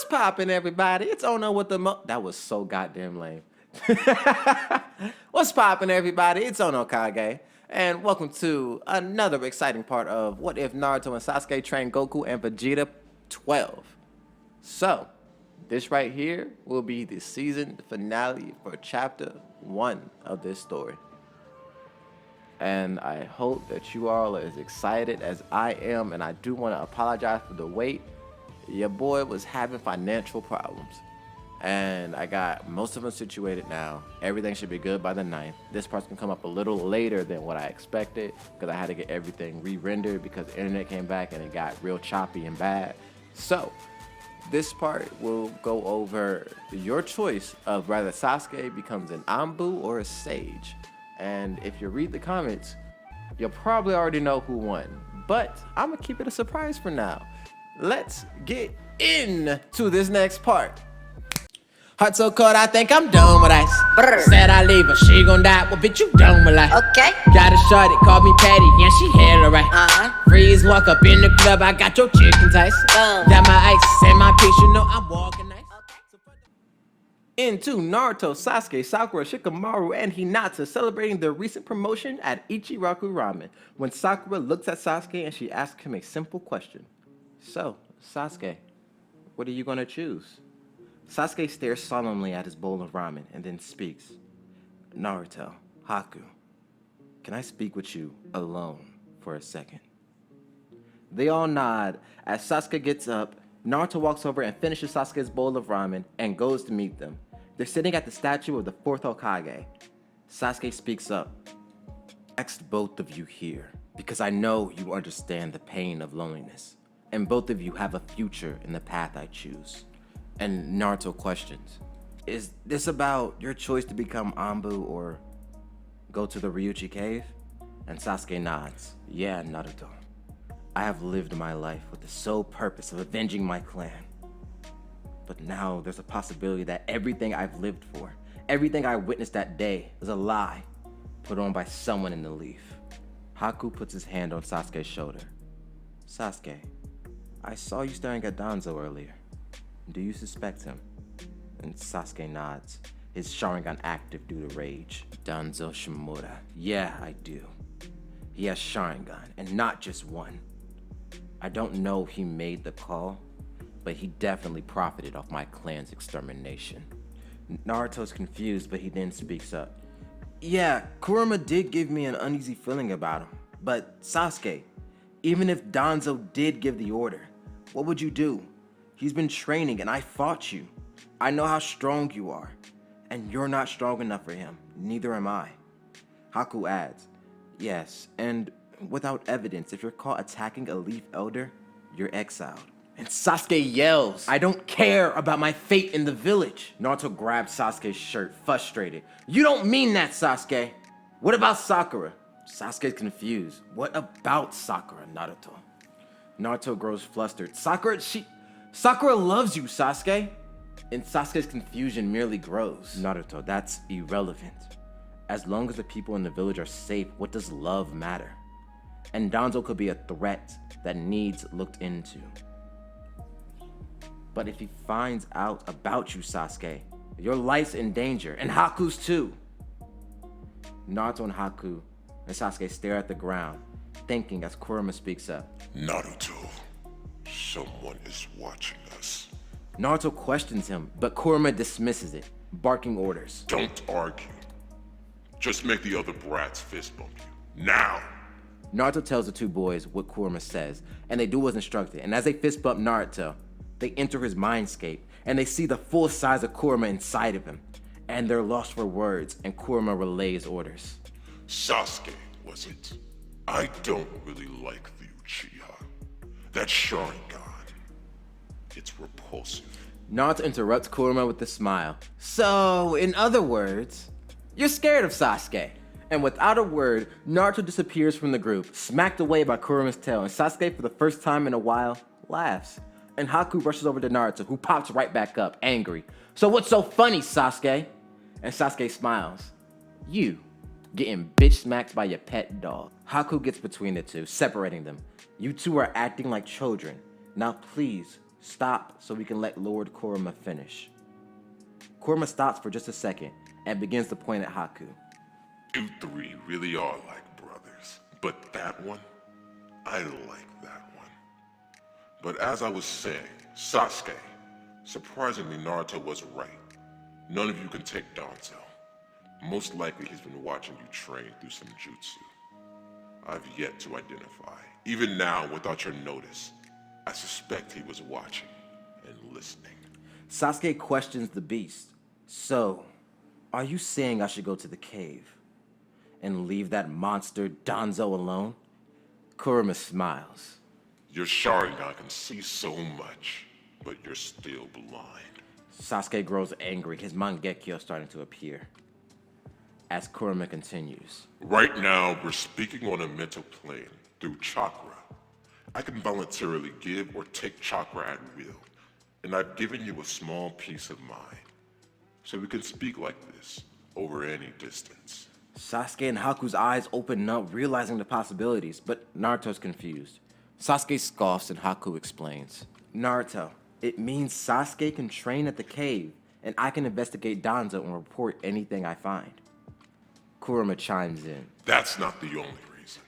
What's poppin', everybody? It's Ono with the That was so goddamn lame. What's poppin', everybody? It's Ono Kage, and welcome to another exciting part of What If Naruto and Sasuke Trained Goku and Vegeta 12. So, this right here will be the season finale for chapter 1 of this story. And I hope that you all are as excited as I am, and I do want to apologize for the wait. Your boy was having financial problems, and I got most of them situated now. Everything should be good by the 9th. This part's gonna come up a little later than what I expected because I had to get everything re-rendered because the internet came back and it got real choppy and bad. So this part will go over your choice of whether Sasuke becomes an Anbu or a Sage. And if you read the comments, you'll probably already know who won, but I'm gonna keep it a surprise for now. Let's get into this next part. Heart so cold, I think I'm done with ice. Brr. Said I leave her, she gon' die. Well, bitch, you done with life. Okay. Got a shorty, called me Patty, yeah, she hella right. Freeze, walk up in the club, I got your chicken tights. Got my ice and my peace, you know I'm walking nice. Into Naruto, Sasuke, Sakura, Shikamaru, and Hinata celebrating their recent promotion at Ichiraku Ramen. When Sakura looks at Sasuke and she asks him a simple question. So, Sasuke, what are you gonna choose? Sasuke stares solemnly at his bowl of ramen and then speaks. Naruto, Haku, can I speak with you alone for a second? They all nod. As Sasuke gets up, Naruto walks over and finishes Sasuke's bowl of ramen and goes to meet them. They're sitting at the statue of the 4th Hokage. Sasuke speaks up. I asked both of you here because I know you understand the pain of loneliness, and both of you have a future in the path I choose. And Naruto questions, is this about your choice to become Anbu or go to the Ryuchi cave? And Sasuke nods. Yeah, Naruto. I have lived my life with the sole purpose of avenging my clan. But now there's a possibility that everything I've lived for, everything I witnessed that day, is a lie put on by someone in the leaf. Haku puts his hand on Sasuke's shoulder. Sasuke, I saw you staring at Danzo earlier. Do you suspect him? And Sasuke nods, his Sharingan active due to rage. Danzo Shimura. Yeah, I do. He has Sharingan, and not just one. I don't know if he made the call, but he definitely profited off my clan's extermination. Naruto's confused, but he then speaks up. Yeah, Kurama did give me an uneasy feeling about him, but Sasuke, even if Danzo did give the order, what would you do? He's been training and I fought you. I know how strong you are, and you're not strong enough for him. Neither am I. Haku adds, yes, and without evidence, if you're caught attacking a Leaf Elder, you're exiled. And Sasuke yells, I don't care about my fate in the village. Naruto grabs Sasuke's shirt, frustrated. You don't mean that, Sasuke. What about Sakura? Sasuke's confused. What about Sakura, Naruto? Naruto grows flustered. Sakura loves you, Sasuke. And Sasuke's confusion merely grows. Naruto, that's irrelevant. As long as the people in the village are safe, what does love matter? And Danzo could be a threat that needs looked into. But if he finds out about you, Sasuke, your life's in danger, and Haku's too. Naruto and Haku and Sasuke stare at the ground, thinking as Kurama speaks up. Naruto, someone is watching us. Naruto questions him, but Kurama dismisses it, barking orders. Don't argue. Just make the other brats fist bump you. Now! Naruto tells the two boys what Kurama says, and they do as instructed. And as they fist bump Naruto, they enter his mindscape, and they see the full size of Kurama inside of him. And they're lost for words, and Kurama relays orders. Sasuke, was it? I don't really like the Uchiha. That Sharingan. It's repulsive. Naruto interrupts Kurama with a smile. So, in other words, you're scared of Sasuke. And without a word, Naruto disappears from the group, smacked away by Kurama's tail, and Sasuke, for the first time in a while, laughs. And Haku rushes over to Naruto, who pops right back up, angry. So what's so funny, Sasuke? And Sasuke smiles. You, getting bitch smacked by your pet dog. Haku gets between the two, separating them. You two are acting like children. Now please, Stop so we can let Lord Kurama finish. Kurama stops for just a second and begins to point at Haku. You three really are like brothers. But that one, I like that one. But as I was saying, Sasuke, surprisingly Naruto was right. None of you can take Danzo. Most likely he's been watching you train through some jutsu. I've yet to identify. Even now, without your notice, I suspect he was watching and listening. Sasuke questions the beast. So, are you saying I should go to the cave and leave that monster Danzo alone? Kurama smiles. Your Sharingan can see so much, but you're still blind. Sasuke grows angry, his Mangekyo starting to appear. As Kurama continues. Right now, we're speaking on a mental plane through chakra. I can voluntarily give or take chakra at will, and I've given you a small piece of mine. So we can speak like this, over any distance. Sasuke and Haku's eyes open up, realizing the possibilities, but Naruto's confused. Sasuke scoffs and Haku explains. Naruto, it means Sasuke can train at the cave, and I can investigate Danzo and report anything I find. Kurama chimes in. That's not the only reason.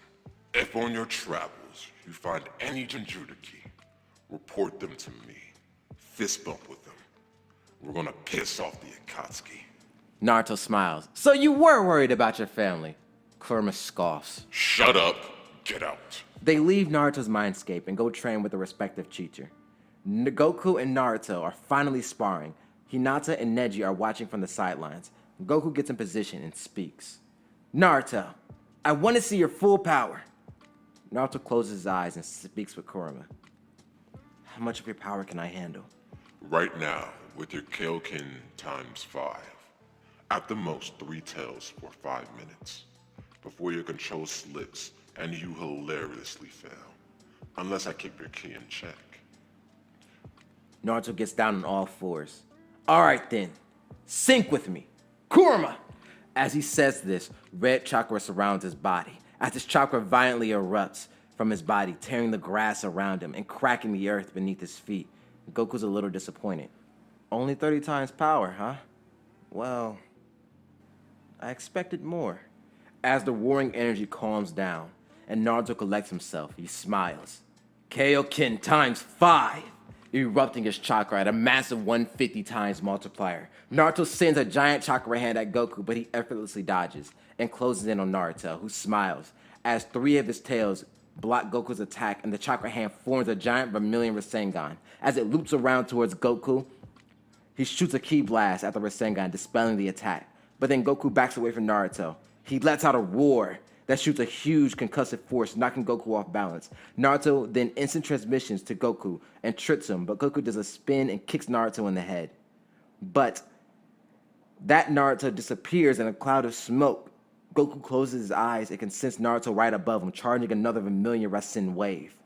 If on your travels you find any Jinchuriki, report them to me. Fist bump with them. We're gonna piss off the Akatsuki. Naruto smiles. So you were worried about your family. Kurama scoffs. Shut up. Get out. They leave Naruto's mindscape and go train with their respective teacher. Goku and Naruto are finally sparring. Hinata and Neji are watching from the sidelines. Goku gets in position and speaks. Naruto, I want to see your full power. Naruto closes his eyes and speaks with Kurama. How much of your power can I handle? Right now, with your Kaioken times 5, at the most 3 tails for 5 minutes, before your control slips and you hilariously fail, unless I keep your ki in check. Naruto gets down on all fours. All right then, sync with me. Kurama! As he says this, red chakra surrounds his body. As this chakra violently erupts from his body, tearing the grass around him and cracking the earth beneath his feet, Goku's a little disappointed. Only 30 times power, huh? Well, I expected more. As the warring energy calms down and Naruto collects himself, he smiles. Kaioken times 5! Erupting his chakra at a massive 150 times multiplier. Naruto sends a giant chakra hand at Goku, but he effortlessly dodges and closes in on Naruto, who smiles as 3 of his tails block Goku's attack, and the chakra hand forms a giant vermilion Rasengan. As it loops around towards Goku, he shoots a ki blast at the Rasengan, dispelling the attack. But then Goku backs away from Naruto. He lets out a roar that shoots a huge concussive force, knocking Goku off balance. Naruto then instant transmissions to Goku and trips him, but Goku does a spin and kicks Naruto in the head. But that Naruto disappears in a cloud of smoke. Goku closes his eyes and can sense Naruto right above him, charging another vermilion Rasen wave.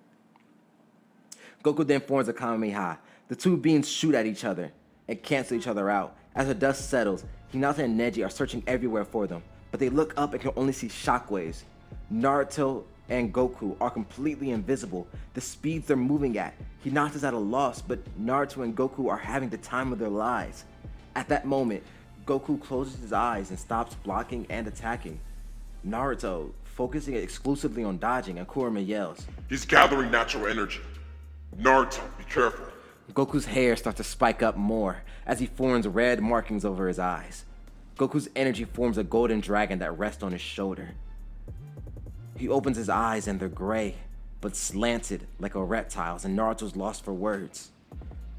Goku then forms a Kamehameha. The two beings shoot at each other and cancel each other out. As the dust settles, Hinata and Neji are searching everywhere for them, but they look up and can only see shockwaves. Naruto and Goku are completely invisible. The speeds they're moving at, Hinata's at a loss, but Naruto and Goku are having the time of their lives. At that moment, Goku closes his eyes and stops blocking and attacking. Naruto, focusing exclusively on dodging, and Kurama yells. He's gathering natural energy. Naruto, be careful. Goku's hair starts to spike up more as he forms red markings over his eyes. Goku's energy forms a golden dragon that rests on his shoulder. He opens his eyes and they're gray, but slanted like a reptile's, and Naruto's lost for words.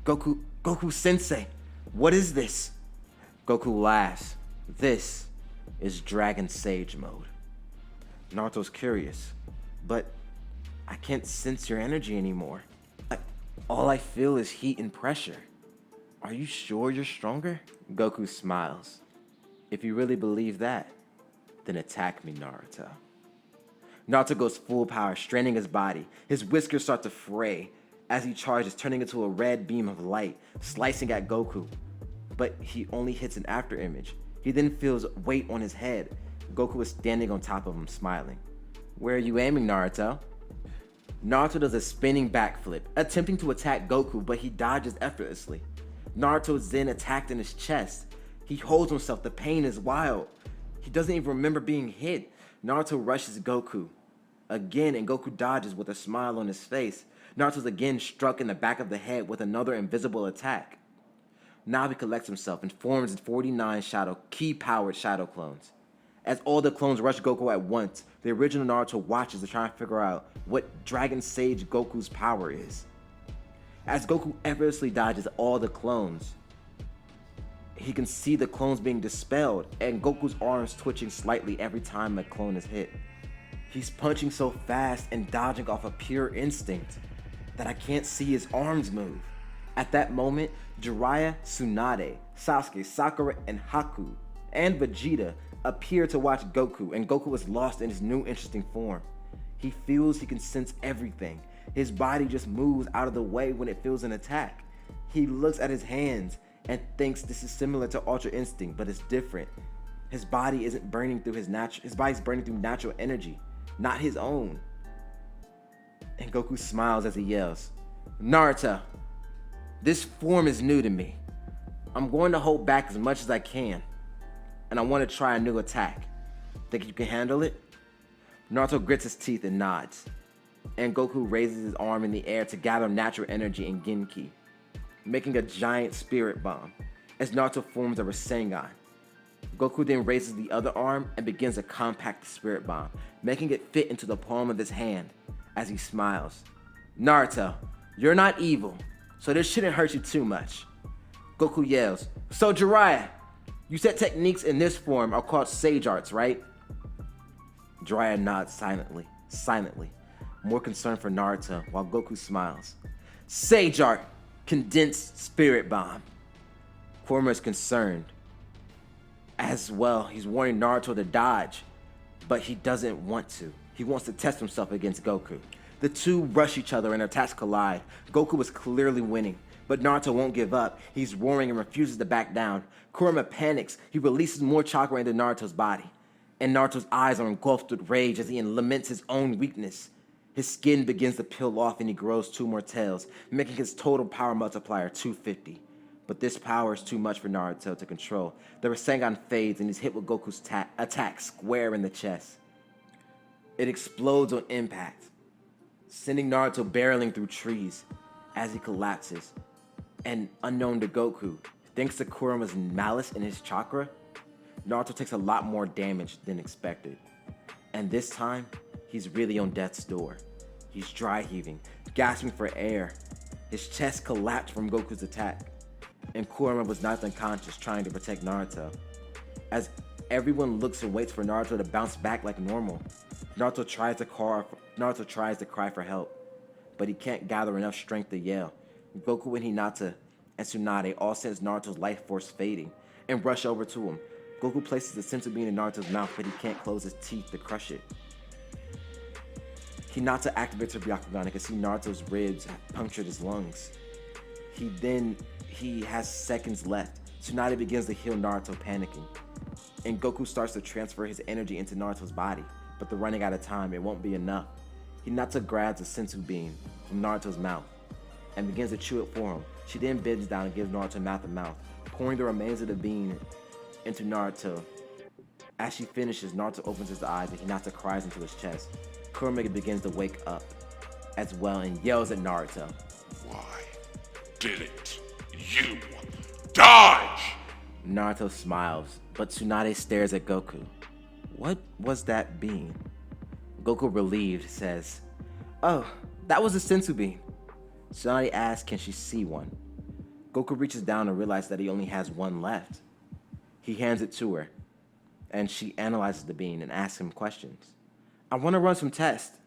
Goku Sensei, what is this? Goku laughs. This is Dragon Sage mode. Naruto's curious, but I can't sense your energy anymore. All I feel is heat and pressure. Are you sure you're stronger? Goku smiles. If you really believe that, then attack me, Naruto. Naruto goes full power, straining his body. His whiskers start to fray as he charges, turning into a red beam of light, slicing at Goku. But he only hits an afterimage. He then feels weight on his head. Goku is standing on top of him, smiling. Where are you aiming, Naruto? Naruto does a spinning backflip, attempting to attack Goku, but he dodges effortlessly. Naruto is then attacked in his chest. He holds himself, the pain is wild. He doesn't even remember being hit. Naruto rushes Goku again, and Goku dodges with a smile on his face. Naruto's again struck in the back of the head with another invisible attack. Now he collects himself and forms 49 ki-powered shadow clones. As all the clones rush Goku at once, the original Naruto watches to try and figure out what Dragon Sage Goku's power is. As Goku effortlessly dodges all the clones, he can see the clones being dispelled and Goku's arms twitching slightly every time a clone is hit. He's punching so fast and dodging off of pure instinct that I can't see his arms move. At that moment, Jiraiya, Tsunade, Sasuke, Sakura, and Haku, and Vegeta appear to watch Goku, and Goku is lost in his new interesting form. He feels he can sense everything. His body just moves out of the way when it feels an attack. He looks at his hands and thinks this is similar to Ultra Instinct, but it's different. His body isn't burning through his body's burning through natural energy, not his own. And Goku smiles as he yells, "Naruto, this form is new to me. I'm going to hold back as much as I can, and I want to try a new attack. Think you can handle it?" Naruto grits his teeth and nods, and Goku raises his arm in the air to gather natural energy and Genki, making a giant spirit bomb as Naruto forms a Rasengan. Goku then raises the other arm and begins to compact the spirit bomb, making it fit into the palm of his hand as he smiles. "Naruto, you're not evil, so this shouldn't hurt you too much." Goku yells, "So Jiraiya, you said techniques in this form are called Sage Arts, right?" Jiraiya nods silently, more concerned for Naruto, while Goku smiles. "Sage Art, condensed spirit bomb." Kurama is concerned as well. He's warning Naruto to dodge, but he doesn't want to. He wants to test himself against Goku. The two rush each other and their attacks collide. Goku is clearly winning, but Naruto won't give up. He's roaring and refuses to back down. Kurama panics. He releases more chakra into Naruto's body, and Naruto's eyes are engulfed with rage as he laments his own weakness. His skin begins to peel off and he grows 2 more tails, making his total power multiplier 250. But this power is too much for Naruto to control. The Rasengan fades and he's hit with Goku's attack square in the chest. It explodes on impact, sending Naruto barreling through trees as he collapses. And unknown to Goku, thanks to Kurama's malice in his chakra, Naruto takes a lot more damage than expected. And this time, he's really on death's door. He's dry heaving, gasping for air. His chest collapsed from Goku's attack, and Kurama was knocked unconscious trying to protect Naruto. As everyone looks and waits for Naruto to bounce back like normal, Naruto tries to cry for help, but he can't gather enough strength to yell. Goku and Hinata and Tsunade all sense Naruto's life force fading and rush over to him. Goku places the senzu bean in Naruto's mouth, but he can't close his teeth to crush it. Hinata activates her Byakugan and can see Naruto's ribs have punctured his lungs. He has seconds left. Tsunade begins to heal Naruto, panicking. And Goku starts to transfer his energy into Naruto's body, but they're running out of time. It won't be enough. Hinata grabs a senzu bean from Naruto's mouth and begins to chew it for him. She then bends down and gives Naruto mouth to mouth, pouring the remains of the bean into Naruto. As she finishes, Naruto opens his eyes and Hinata cries into his chest. Kurama begins to wake up as well and yells at Naruto. "Why didn't you dodge?" Naruto smiles, but Tsunade stares at Goku. "What was that bean?" Goku, relieved, says, "Oh, that was a senzu bean." Tsunade asks, can she see one? Goku reaches down and realizes that he only has one left. He hands it to her, and she analyzes the bean and asks him questions. "I want to run some tests.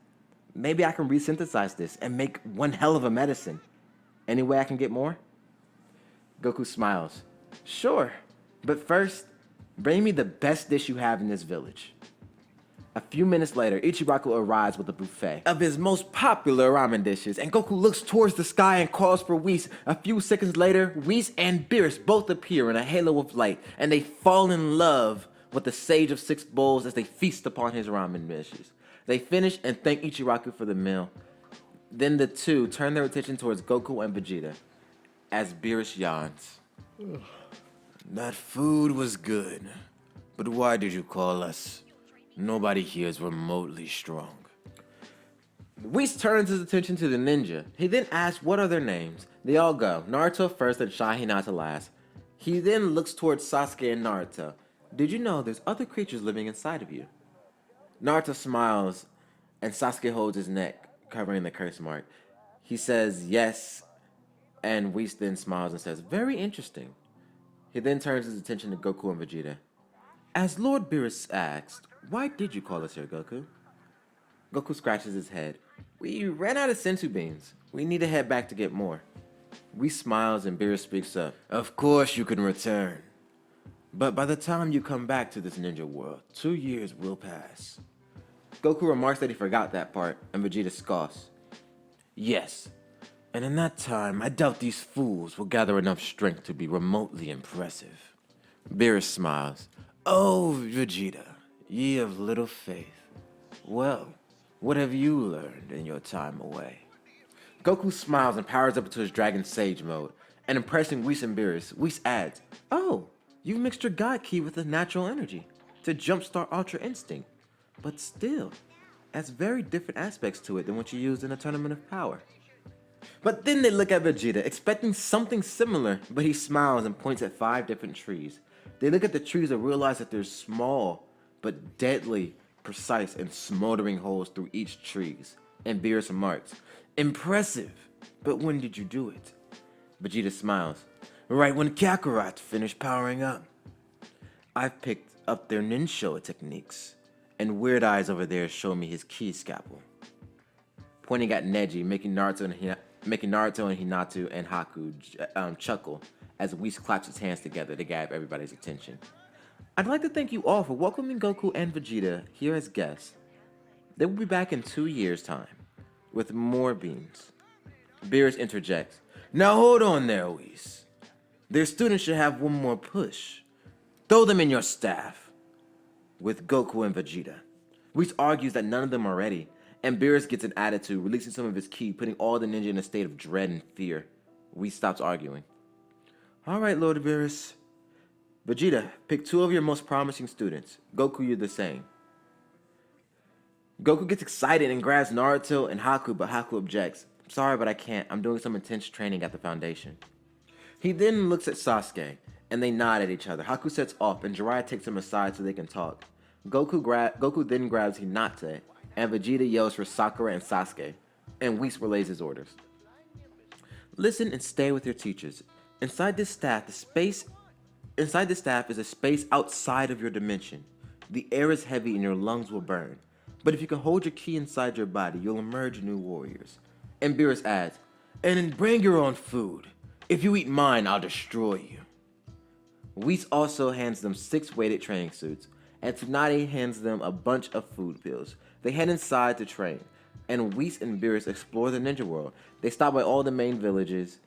Maybe I can resynthesize this and make one hell of a medicine. Any way I can get more?" Goku smiles. "Sure, but first, bring me the best dish you have in this village." A few minutes later, Ichiraku arrives with a buffet of his most popular ramen dishes, and Goku looks towards the sky and calls for Whis. A few seconds later, Whis and Beerus both appear in a halo of light, and they fall in love with the Sage of Six Bowls as they feast upon his ramen dishes. They finish and thank Ichiraku for the meal. Then the two turn their attention towards Goku and Vegeta as Beerus yawns. That food was good, but why did you call us? Nobody here is remotely strong. Whis turns his attention to the ninja. He then asks what are their names. They all go. Naruto first and Shy Hinata last. He then looks towards Sasuke and Naruto. Did you know there's other creatures living inside of you? Naruto smiles and Sasuke holds his neck, covering the curse mark. He says yes, and Whis then smiles and says, very interesting. He then turns his attention to Goku and Vegeta. As Lord Beerus asked, why did you call us here, Goku? Goku scratches his head. We ran out of senzu beans. We need to head back to get more. Whis smiles and Beerus speaks up. Of course you can return. But by the time you come back to this ninja world, 2 years will pass. Goku remarks that he forgot that part, and Vegeta scoffs. Yes, and in that time, I doubt these fools will gather enough strength to be remotely impressive. Beerus smiles. Oh, Vegeta, ye of little faith. Well, what have you learned in your time away? Goku smiles and powers up into his Dragon Sage mode, and impressing Whis and Beerus, Whis adds, oh, you've mixed your God Ki with the natural energy to jumpstart Ultra Instinct. But still, has very different aspects to it than what you used in a Tournament of Power. But then they look at Vegeta, expecting something similar, but he smiles and points at 5 different trees. They look at the trees and realize that there's small, but deadly, precise, and smoldering holes through each trees. And Beerus remarks, impressive, but when did you do it? Vegeta smiles, right when Kakarot finished powering up. I've picked up their ninja techniques. And Weird Eyes over there show me his key scalpel. Pointing at Neji, making Naruto and Hinata and Haku chuckle as Whis claps his hands together to grab everybody's attention. I'd like to thank you all for welcoming Goku and Vegeta here as guests. They will be back in 2 years' time with more beans. Beerus interjects. Now hold on there, Whis. Their students should have one more push. Throw them in your staff. With Goku and Vegeta. Whis argues that none of them are ready, and Beerus gets an attitude, releasing some of his ki, putting all the ninja in a state of dread and fear. Whis stops arguing. Alright, Lord Beerus. Vegeta, pick 2 of your most promising students. Goku, you're the same. Goku gets excited and grabs Naruto and Haku, but Haku objects. Sorry, but I can't. I'm doing some intense training at the Foundation. He then looks at Sasuke, and they nod at each other. Haku sets off, and Jiraiya takes him aside so they can talk. Goku then grabs Hinata, and Vegeta yells for Sakura and Sasuke, and Whis relays his orders. Listen and stay with your teachers. Inside this staff is a space outside of your dimension. The air is heavy and your lungs will burn. But if you can hold your ki inside your body, you'll emerge new warriors. And Beerus adds, and then bring your own food. If you eat mine, I'll destroy you. Whis also hands them 6 weighted training suits, and Tsunade hands them a bunch of food pills. They head inside to train, and Whis and Beerus explore the ninja world. They stop by all the main villages,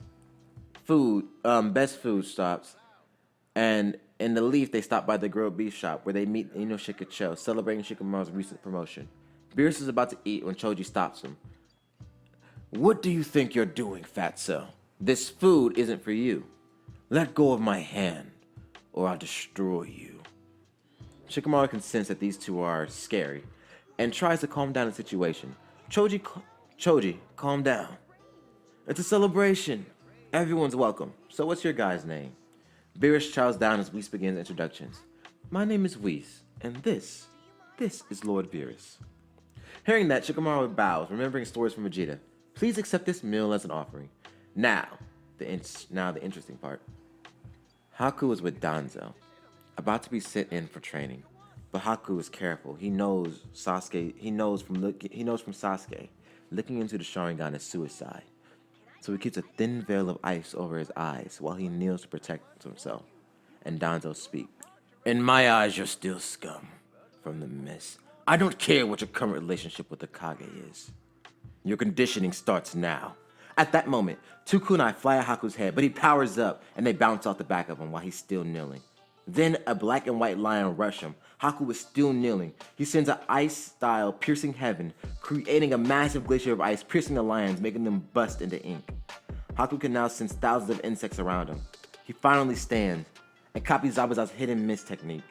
best food stops, and in the Leaf they stop by the grilled beef shop where they meet Ino Shikacho, celebrating Shikamaru's recent promotion. Beerus is about to eat when Choji stops him. What do you think you're doing, Fatso? This food isn't for you. Let go of my hand, or I'll destroy you. Shikamaru can sense that these two are scary, and tries to calm down the situation. Choji, calm down. It's a celebration. Everyone's welcome. So what's your guy's name? Beerus chows down as Whis begins introductions. My name is Whis, and this is Lord Beerus. Hearing that, Shikamaru bows, remembering stories from Vegeta. Please accept this meal as an offering. Now the interesting part. Haku is with Danzo, about to be sent in for training, but Haku is careful. He knows from Sasuke, looking into the Sharingan is suicide. So he keeps a thin veil of ice over his eyes while he kneels to protect himself. And Danzo speaks. In my eyes, you're still scum from the mist. I don't care what your current relationship with the Kage is. Your conditioning starts now. At that moment, 2 kunai fly at Haku's head, but he powers up and they bounce off the back of him while he's still kneeling. Then a black and white lion rushed him. Haku was still kneeling. He sends an ice-style piercing heaven, creating a massive glacier of ice, piercing the lions, making them bust into ink. Haku can now sense thousands of insects around him. He finally stands and copies Zabuza's hidden mist technique,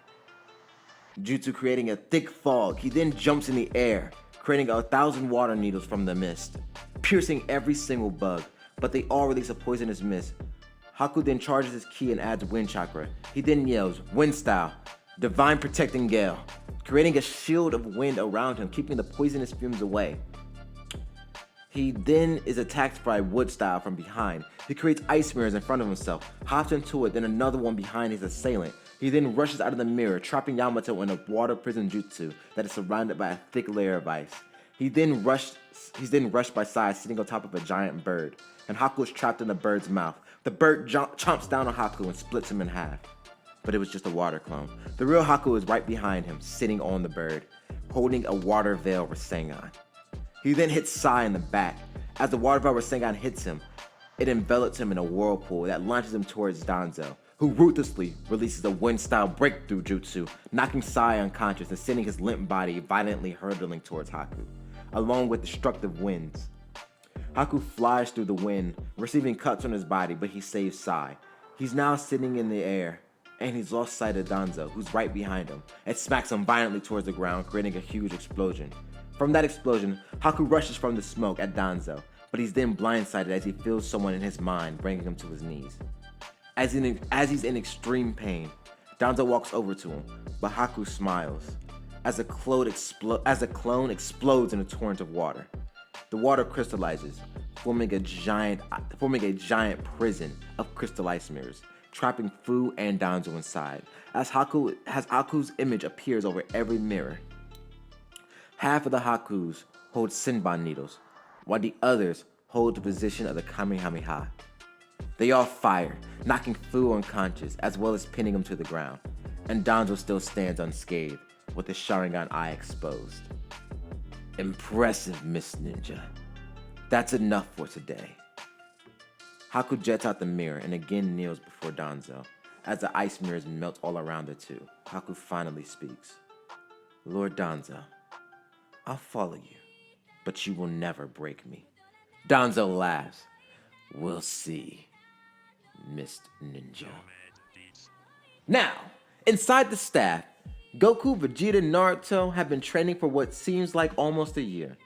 jutsu creating a thick fog. He then jumps in the air, creating 1,000 water needles from the mist, piercing every single bug, but they all release a poisonous mist. Haku then charges his ki and adds wind chakra. He then yells, wind style, divine protecting gale, creating a shield of wind around him, keeping the poisonous fumes away. He then is attacked by wood style from behind. He creates ice mirrors in front of himself, hops into it, then another one behind his assailant. He then rushes out of the mirror, trapping Yamato in a water prison jutsu that is surrounded by a thick layer of ice. He's then rushed by Sai sitting on top of a giant bird, and Haku is trapped in the bird's mouth. The bird chomps down on Haku and splits him in half. But it was just a water clone. The real Haku is right behind him, sitting on the bird, holding a water veil Rasengan. He then hits Sai in the back. As the water veil Rasengan hits him, it envelops him in a whirlpool that launches him towards Danzo, who ruthlessly releases a wind-style breakthrough jutsu, knocking Sai unconscious and sending his limp body violently hurtling towards Haku, along with destructive winds. Haku flies through the wind, receiving cuts on his body, but he saves Sai. He's now sitting in the air, and he's lost sight of Danzo, who's right behind him, and smacks him violently towards the ground, creating a huge explosion. From that explosion, Haku rushes from the smoke at Danzo, but he's then blindsided as he feels someone in his mind, bringing him to his knees. As he's in extreme pain, Danzo walks over to him, but Haku smiles as a clone explodes in a torrent of water. The water crystallizes, forming a giant prison of crystal ice mirrors, trapping Fu and Danzo inside. As Haku's image appears over every mirror, half of the Hakus hold Senbon needles, while the others hold the position of the Kamehameha. They all fire, knocking Fu unconscious, as well as pinning him to the ground, and Danzo still stands unscathed, with his Sharingan eye exposed. Impressive, Miss Ninja. That's enough for today. Haku jets out the mirror and again kneels before Danzo. As the ice mirrors melt all around the two, Haku finally speaks. Lord Danzo, I'll follow you, but you will never break me. Danzo laughs. We'll see, Miss Ninja. Now, inside the staff, Goku, Vegeta, and Naruto have been training for what seems like almost a year,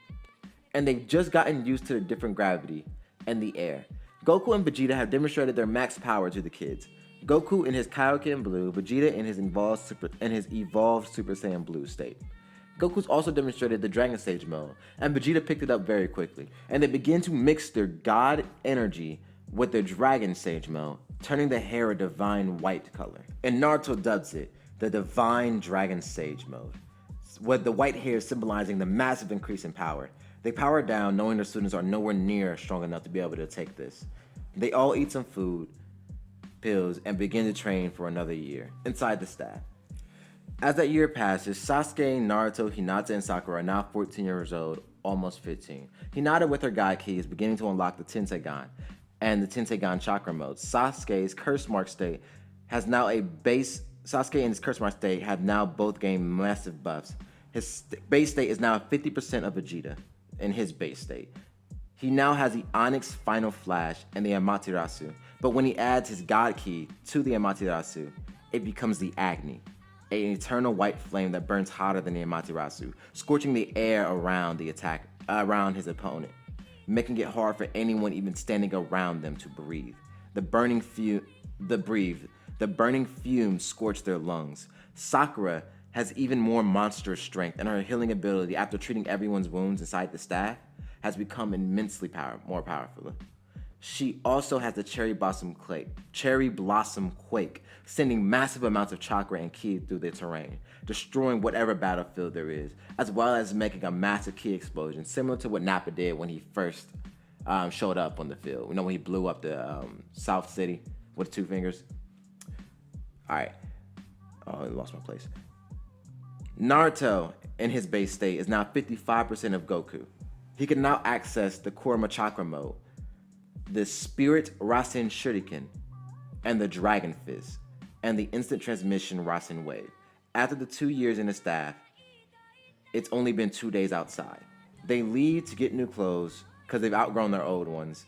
and they've just gotten used to the different gravity and the air. Goku and Vegeta have demonstrated their max power to the kids. Goku in his Kaioken Blue, Vegeta in his evolved Super Saiyan Blue state. Goku's also demonstrated the Dragon Stage mode, and Vegeta picked it up very quickly, and they begin to mix their God energy with their Dragon Stage mode, turning the hair a divine white color. And Naruto dubs it the Divine Dragon Sage mode, with the white hair symbolizing the massive increase in power. They power down, knowing their students are nowhere near strong enough to be able to take this. They all eat some food, pills, and begin to train for another year, inside the staff. As that year passes, Sasuke, Naruto, Hinata, and Sakura are now 14 years old, almost 15. Hinata with her God Ki is beginning to unlock the Tensegan and the Tensegan Chakra mode. Sasuke's Curse Mark state has now Sasuke and his Curse Mark state have now both gained massive buffs. His base state is now 50% of Vegeta in his base state. He now has the Onyx Final Flash and the Amaterasu, but when he adds his God Ki to the Amaterasu, it becomes the Agni, an eternal white flame that burns hotter than the Amaterasu, scorching the air around his opponent, making it hard for anyone even standing around them to breathe. The burning fumes scorch their lungs. Sakura has even more monstrous strength, and her healing ability after treating everyone's wounds inside the staff has become immensely more powerful. She also has the Cherry Blossom Quake, sending massive amounts of chakra and ki through the terrain, destroying whatever battlefield there is, as well as making a massive ki explosion, similar to what Nappa did when he first showed up on the field. You know, when he blew up the South City with 2 fingers? Alright. Oh, I lost my place. Naruto, in his base state, is now 55% of Goku. He can now access the Kurama Chakra mode, the Spirit Rasen Shuriken, and the Dragon Fist. and the instant transmission Rasen wave. After the 2 years in the staff, it's only been 2 days outside. They leave to get new clothes because they've outgrown their old ones.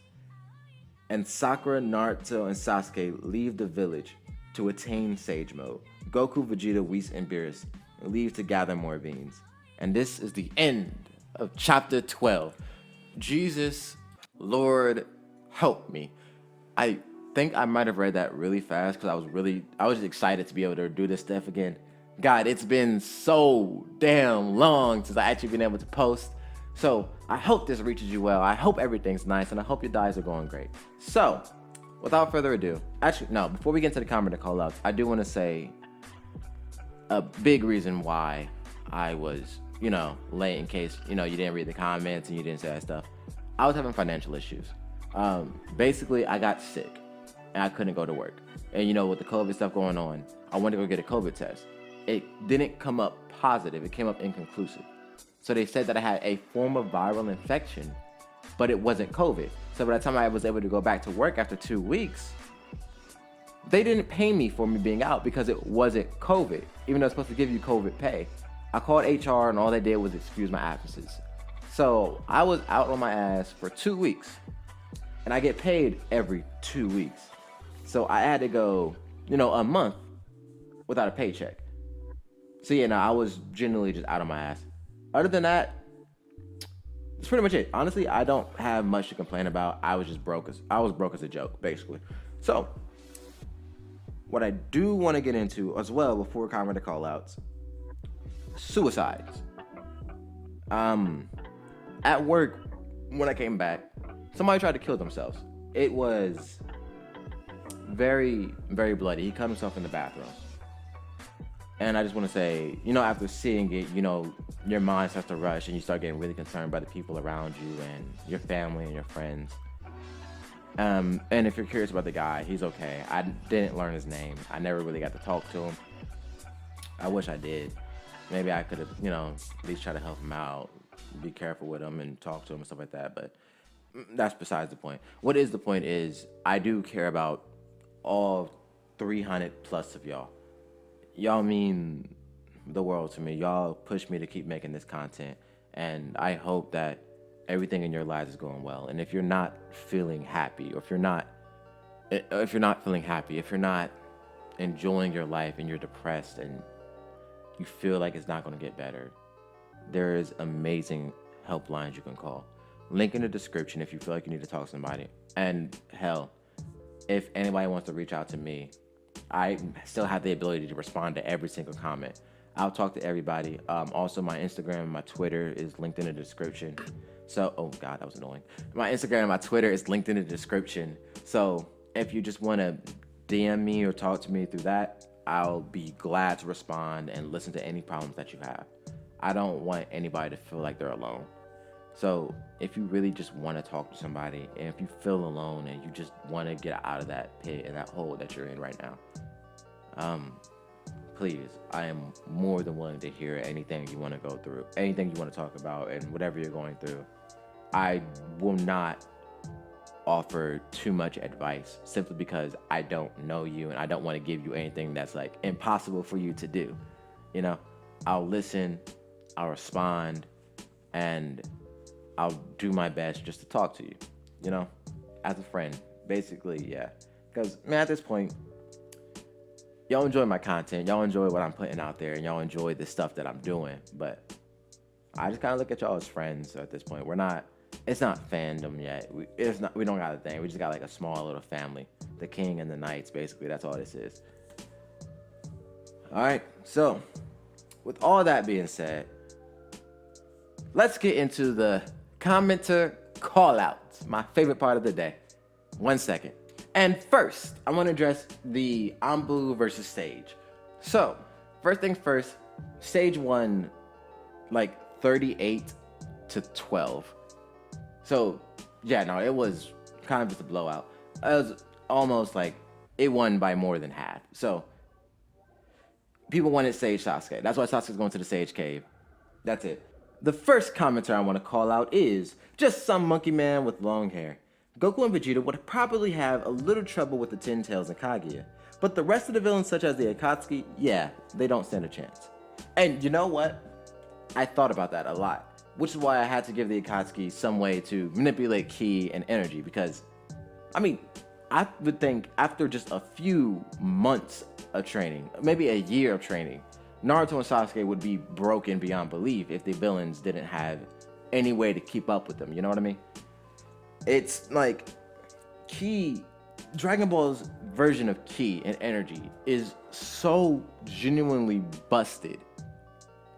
And Sakura, Naruto, and Sasuke leave the village to attain Sage Mode. Goku, Vegeta, Whis, and Beerus leave to gather more beans. And this is the end of chapter 12. Jesus, Lord, help me. I think I might have read that really fast because I was excited to be able to do this stuff again. God, it's been so damn long since I actually been able to post. So I hope this reaches you well. I hope everything's nice, and I hope your dives are going great. So, without further ado, actually, no, before we get into the comment and callouts, I do want to say a big reason why I was, late in case, you didn't read the comments and you didn't say that stuff. I was having financial issues. Basically, I got sick and I couldn't go to work. And with the COVID stuff going on, I wanted to go get a COVID test. It didn't come up positive. It came up inconclusive. So they said that I had a form of viral infection, but it wasn't COVID. So by the time I was able to go back to work after 2 weeks, they didn't pay me for me being out because it wasn't COVID, even though it's supposed to give you COVID pay. I called HR and all they did was excuse my absences. So I was out on my ass for 2 weeks, and I get paid every 2 weeks. So I had to go, a month without a paycheck. So I was generally just out on my ass. Other than that, that's pretty much it. Honestly, I don't have much to complain about. I was broke as a joke, basically. So, what I do want to get into as well before we cover the callouts, suicides. At work, when I came back, somebody tried to kill themselves. It was very, very bloody. He cut himself in the bathroom. And I just want to say, after seeing it, your mind starts to rush and you start getting really concerned by the people around you and your family and your friends. And if you're curious about the guy, he's okay. I didn't learn his name. I never really got to talk to him. I wish I did. Maybe I could have, at least try to help him out, be careful with him and talk to him and stuff like that. But that's besides the point. What is the point is I do care about all 300 plus of y'all. Y'all mean the world to me. Y'all push me to keep making this content, and I hope that everything in your lives is going well. And if you're not feeling happy, or if you're not feeling happy, if you're not enjoying your life and you're depressed and you feel like it's not going to get better, there's amazing helplines you can call. Link in the description if you feel like you need to talk to somebody. And hell, if anybody wants to reach out to me, I still have the ability to respond to every single comment. I'll talk to everybody. Also, my Instagram and my Twitter is linked in the description. So, oh God, that was annoying. My Instagram and my Twitter is linked in the description. So if you just want to DM me or talk to me through that, I'll be glad to respond and listen to any problems that you have. I don't want anybody to feel like they're alone. So if you really just want to talk to somebody, and if you feel alone and you just want to get out of that pit and that hole that you're in right now, please, I am more than willing to hear anything you want to go through, anything you want to talk about, and whatever you're going through. I will not offer too much advice simply because I don't know you and I don't want to give you anything that's like impossible for you to do. I'll listen, I'll respond, and I'll do my best just to talk to you, as a friend, basically, yeah. Because, man, at this point, y'all enjoy my content, y'all enjoy what I'm putting out there, and y'all enjoy the stuff that I'm doing, but I just kind of look at y'all as friends at this point. It's not fandom yet. We don't got a thing. We just got like a small little family. The king and the knights, basically, that's all this is. All right, so with all that being said, let's get into the commenter callouts, my favorite part of the day. 1 second. And first, I want to address the Anbu versus Sage. So, first things first, Sage won like 38-12. So, yeah, no, it was kind of just a blowout. It was almost like it won by more than half. So, people wanted Sage Sasuke. That's why Sasuke's going to the Sage Cave. That's it. The first commenter I want to call out is just some monkey man with long hair. Goku and Vegeta would probably have a little trouble with the Ten Tails and Kaguya. But the rest of the villains, such as the Akatsuki, yeah, they don't stand a chance. And you know what? I thought about that a lot, which is why I had to give the Akatsuki some way to manipulate ki and energy, because, I mean, I would think after just a few months of training, maybe a year of training, Naruto and Sasuke would be broken beyond belief if the villains didn't have any way to keep up with them, you know what I mean? It's like, ki, Dragon Ball's version of ki and energy is so genuinely busted.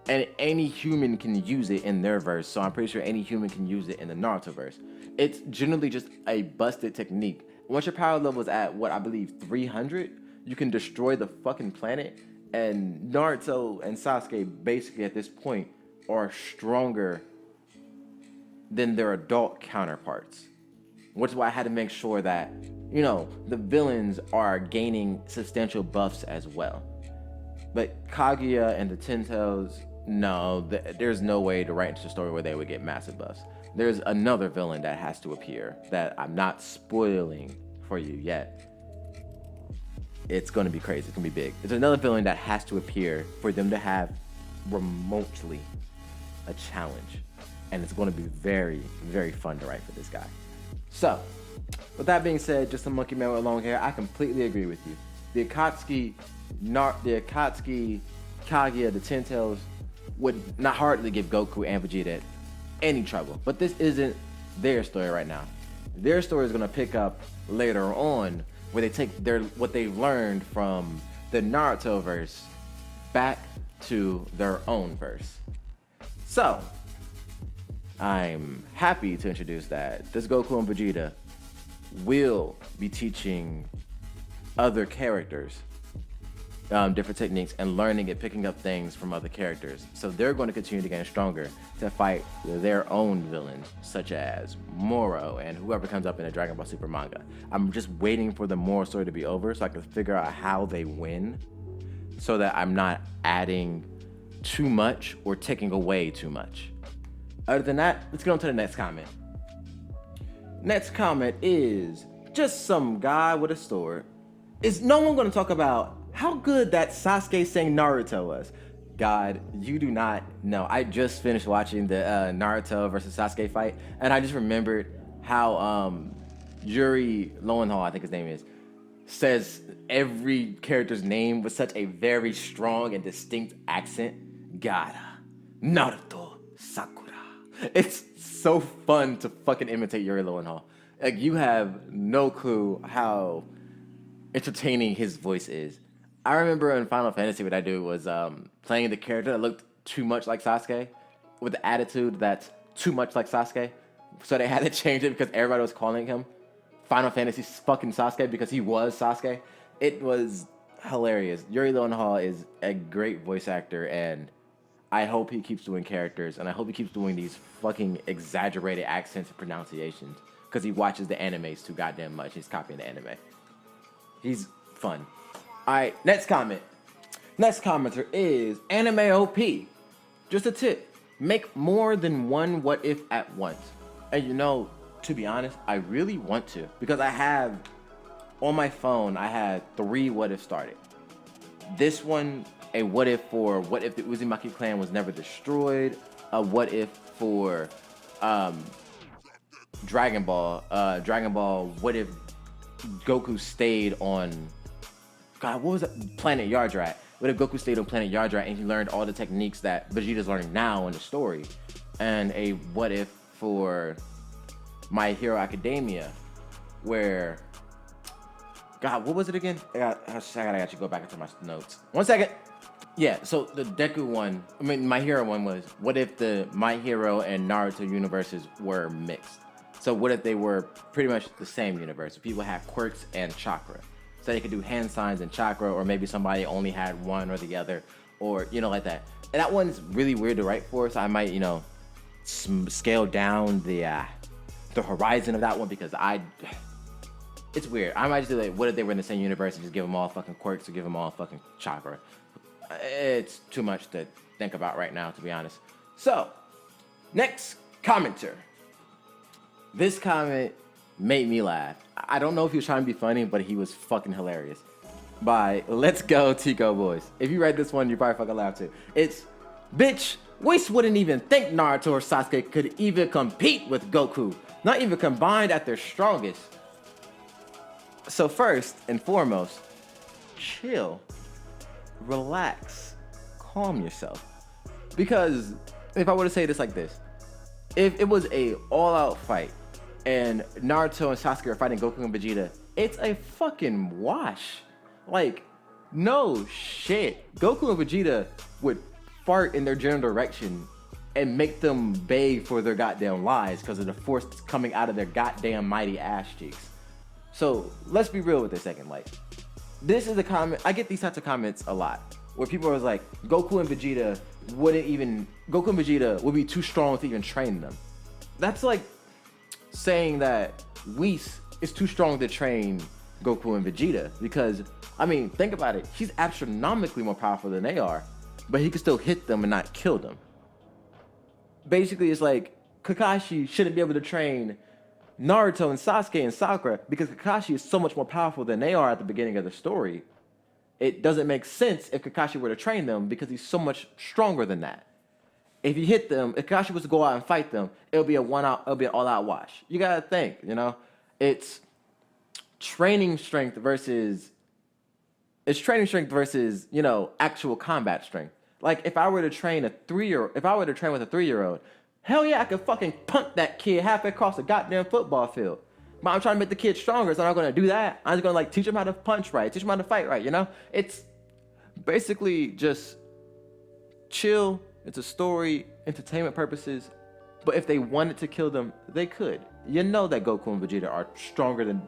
And any human can use it in their verse, so I'm pretty sure any human can use it in the Naruto verse. It's generally just a busted technique. Once your power level is at, what I believe, 300, you can destroy the fucking planet. And Naruto and Sasuke basically at this point are stronger than their adult counterparts. Which is why I had to make sure that, you know, the villains are gaining substantial buffs as well. But Kaguya and the Ten Tails, no, there's no way to write into the story where they would get massive buffs. There's another villain that has to appear that I'm not spoiling for you yet. It's going to be crazy. It's going to be big. There's another villain that has to appear for them to have remotely a challenge. And it's going to be very, very fun to write for this guy. So, with that being said, just a monkey man with long hair, I completely agree with you. The Akatsuki, Kaguya, the Ten Tails would not hardly give Goku and Vegeta any trouble. But this isn't their story right now. Their story is going to pick up later on, where they take what they've learned from the Naruto verse back to their own verse. So, I'm happy to introduce that this Goku and Vegeta will be teaching other characters different techniques and learning and picking up things from other characters. So they're going to continue to get stronger to fight their own villains, such as Moro and whoever comes up in the Dragon Ball Super manga. I'm just waiting for the Moro story to be over so I can figure out how they win, so that I'm not adding too much or taking away too much. Other than that, let's get on to the next comment. Next comment is just some guy with a sword. Is no one going to talk about how good that Sasuke sang Naruto was? God, you do not know. I just finished watching the Naruto versus Sasuke fight, and I just remembered how Yuri Lowenthal, I think his name is, says every character's name with such a very strong and distinct accent. Gaara, Naruto, Sakura. It's so fun to fucking imitate Yuri Lowenthal. Like, you have no clue how entertaining his voice is. I remember in Final Fantasy what I do was playing the character that looked too much like Sasuke with the attitude that's too much like Sasuke. So they had to change it because everybody was calling him Final Fantasy fucking Sasuke because he was Sasuke. It was hilarious. Yuri Lowenthal is a great voice actor, and I hope he keeps doing characters, and I hope he keeps doing these fucking exaggerated accents and pronunciations because he watches the animes too goddamn much. He's copying the anime. He's fun. All right, next comment. Next commenter is Anime OP. Just a tip. Make more than one what if at once. And you know, to be honest, I really want to, because I have, on my phone, I had 3 what if started. This one, a what if for what if the Uzumaki clan was never destroyed. A what if for Dragon Ball. What if Goku stayed on, God, what was that? Planet Yardrat. What if Goku stayed on Planet Yardrat and he learned all the techniques that Vegeta's learning now in the story? And a what if for My Hero Academia, where, God, what was it again? I gotta actually go back into my notes. 1 second. Yeah, so the Deku one, My Hero one was, what if the My Hero and Naruto universes were mixed? So what if they were pretty much the same universe? People had quirks and chakra. So they could do hand signs and chakra, or maybe somebody only had one or the other, or, you know, like that. And that one's really weird to write for, so I might, you know, scale down the horizon of that one, because it's weird. I might just do like, what if they were in the same universe and just give them all fucking quirks or give them all fucking chakra? It's too much to think about right now, to be honest. So, next commenter. This comment made me laugh. I don't know if he was trying to be funny, but he was fucking hilarious. By Let's Go Tico Boys. If you read this one, you probably fucking laugh too. It's, bitch, Whis wouldn't even think Naruto or Sasuke could even compete with Goku. Not even combined at their strongest. So first and foremost, chill, relax, calm yourself. Because if I were to say this like this, if it was a all-out fight and Naruto and Sasuke are fighting Goku and Vegeta, it's a fucking wash. Like, no shit. Goku and Vegeta would fart in their general direction and make them beg for their goddamn lives because of the force coming out of their goddamn mighty ass cheeks. So let's be real with this second. Like, this is a comment. I get these types of comments a lot where people are like, Goku and Vegeta would be too strong to even train them. That's like saying that Whis is too strong to train Goku and Vegeta because, I mean, think about it. He's astronomically more powerful than they are, but he can still hit them and not kill them. Basically, it's like Kakashi shouldn't be able to train Naruto and Sasuke and Sakura because Kakashi is so much more powerful than they are at the beginning of the story. It doesn't make sense if Kakashi were to train them because he's so much stronger than that. If you hit them, if Kakashi was to go out and fight them, it'll be an all-out wash. You gotta think, it's training strength versus, actual combat strength. Like if I were to train with a 3-year-old, hell yeah, I could fucking punt that kid halfway across the goddamn football field. But I'm trying to make the kid stronger, so I'm not gonna do that. I'm just gonna teach him how to punch right, teach him how to fight right, It's basically just chill. It's a story, entertainment purposes. But if they wanted to kill them, they could. You know that Goku and Vegeta are stronger than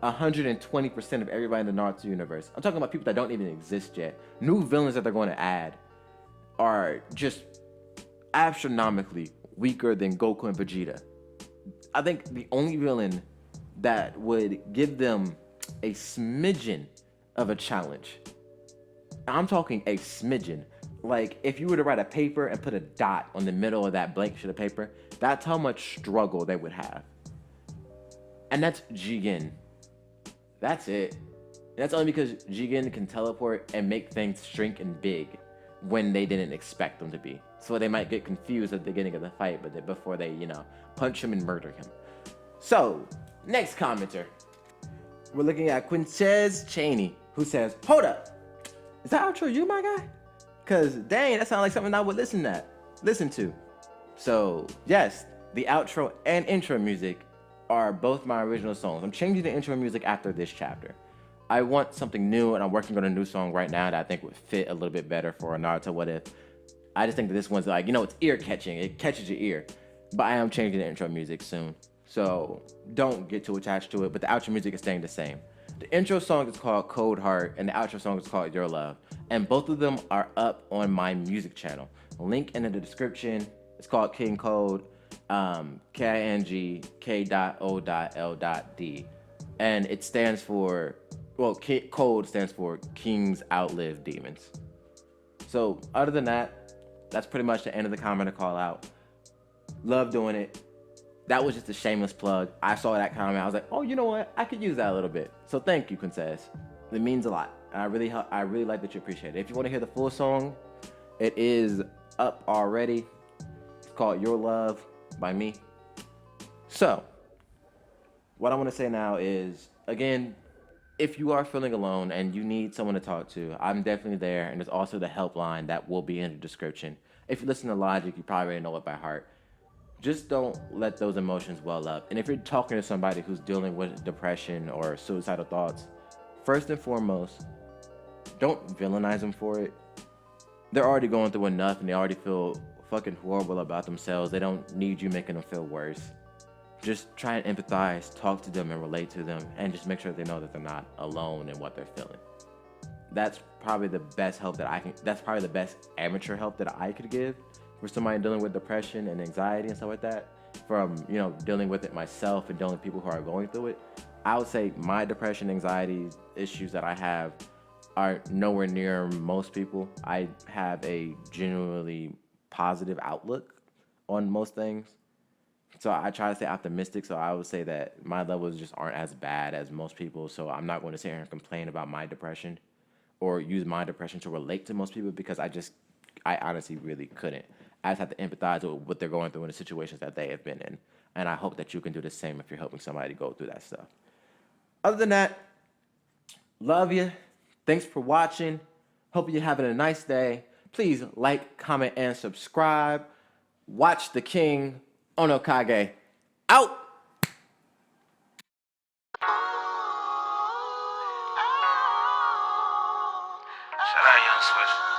120% of everybody in the Naruto universe. I'm talking about people that don't even exist yet. New villains that they're going to add are just astronomically weaker than Goku and Vegeta. I think the only villain that would give them a smidgen of a challenge, I'm talking a smidgen. Like if you were to write a paper and put a dot on the middle of that blank sheet of paper, that's how much struggle they would have. And that's Jigen. That's it. And that's only because Jigen can teleport and make things shrink and big when they didn't expect them to be. So they might get confused at the beginning of the fight, but before they, punch him and murder him. So, next commenter. We're looking at Quintez Cheney, who says, hold up. Is that outro you, my guy? Cause dang, that sounds like something I would listen to. So, yes, the outro and intro music are both my original songs. I'm changing the intro music after this chapter. I want something new, and I'm working on a new song right now that I think would fit a little bit better for a Naruto What If. I just think that this one's like, it's ear-catching. It catches your ear. But I am changing the intro music soon. So don't get too attached to it, but the outro music is staying the same. The intro song is called Cold Heart, and the outro song is called Your Love. And both of them are up on my music channel. Link in the description. It's called King Code. KINGK.O.L.D. And it stands for, Code stands for Kings Outlive Demons. So other than that, that's pretty much the end of the comment to call out. Love doing it. That was just a shameless plug. I saw that comment. I was like, oh, you know what? I could use that a little bit. So thank you, Quintez. It means a lot. I really like that you appreciate it. If you want to hear the full song, it is up already. It's called Your Love by me. So, what I want to say now is, again, if you are feeling alone and you need someone to talk to, I'm definitely there. And there's also the helpline that will be in the description. If you listen to Logic, you probably already know it by heart. Just don't let those emotions well up. And if you're talking to somebody who's dealing with depression or suicidal thoughts, first and foremost, don't villainize them for it. They're already going through enough and they already feel fucking horrible about themselves. They don't need you making them feel worse. Just try and empathize, talk to them and relate to them, and just make sure they know that they're not alone in what they're feeling. That's probably the best help that's probably the best amateur help that I could give for somebody dealing with depression and anxiety and stuff like that. From, dealing with it myself and dealing with people who are going through it. I would say my depression, anxiety issues that I have are nowhere near most people. I have a genuinely positive outlook on most things. So I try to stay optimistic. So I would say that my levels just aren't as bad as most people. So I'm not going to sit here and complain about my depression or use my depression to relate to most people because I honestly really couldn't. I just have to empathize with what they're going through in the situations that they have been in. And I hope that you can do the same if you're helping somebody go through that stuff. Other than that, love you. Thanks for watching. Hope you're having a nice day. Please like, comment, and subscribe. Watch the King Onokage. Out! Shout out Young Swish.